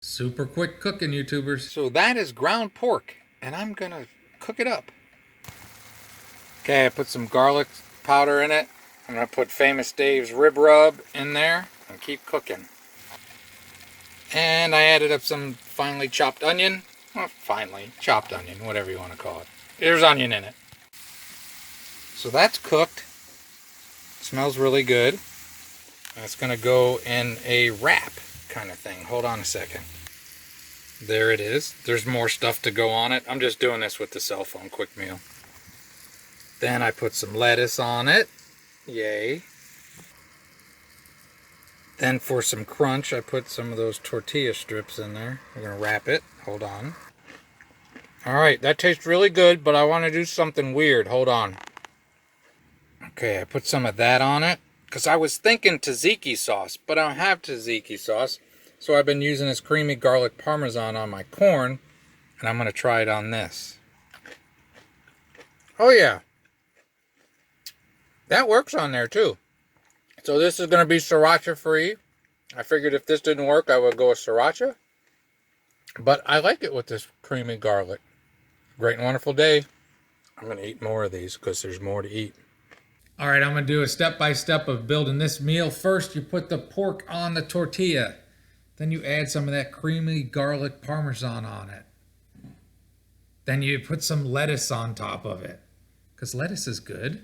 Super quick cooking, YouTubers. So that is ground pork, and I'm gonna cook it up. Okay, I put some garlic powder in it. I'm gonna put Famous Dave's rib rub in there and keep cooking. And I added up some finely chopped onion. Well, finely chopped onion, whatever you want to call it. There's onion in it. So that's cooked. Smells really good. And it's gonna go in a wrap kind of thing. Hold on a second. There it is. There's more stuff to go on it. I'm just doing this with the cell phone quick meal. Then I put some lettuce on it. Yay. Then for some crunch, I put some of those tortilla strips in there. We're going to wrap it. Hold on. Alright, that tastes really good, but I want to do something weird. Hold on. Okay, I put some of that on it. Because I was thinking tzatziki sauce, but I don't have tzatziki sauce. So I've been using this creamy garlic parmesan on my corn. And I'm going to try it on this. Oh yeah. That works on there too. So this is going to be sriracha free. I figured if this didn't work, I would go with sriracha. But I like it with this creamy garlic. Great and wonderful day. I'm going to eat more of these because there's more to eat. All right, I'm going to do a step-by-step of building this meal. First, you put the pork on the tortilla. Then you add some of that creamy garlic parmesan on it. Then you put some lettuce on top of it, because lettuce is good.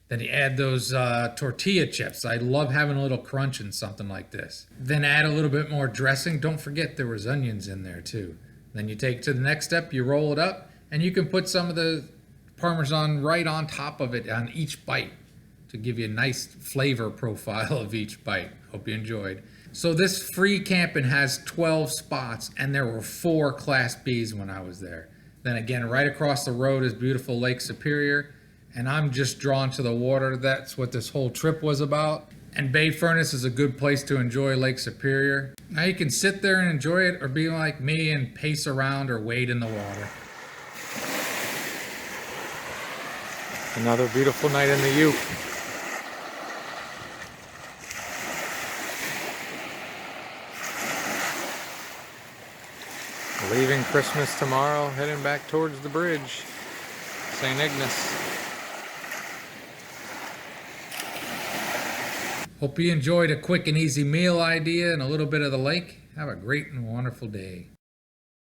Then you add those tortilla chips. I love having a little crunch in something like this. Then add a little bit more dressing. Don't forget there was onions in there too. Then you take it to the next step, you roll it up, and you can put some of the Parmesan right on top of it on each bite to give you a nice flavor profile of each bite. Hope you enjoyed. So this free camping has 12 spots, and there were 4 Class Bs when I was there. Then again, right across the road is beautiful Lake Superior, and I'm just drawn to the water. That's what this whole trip was about. And Bay Furnace is a good place to enjoy Lake Superior. Now you can sit there and enjoy it, or be like me and pace around or wade in the water. Another beautiful night in the U. Leaving Christmas tomorrow, heading back towards the bridge, St. Ignace. Hope you enjoyed a quick and easy meal idea and a little bit of the lake. Have a great and wonderful day.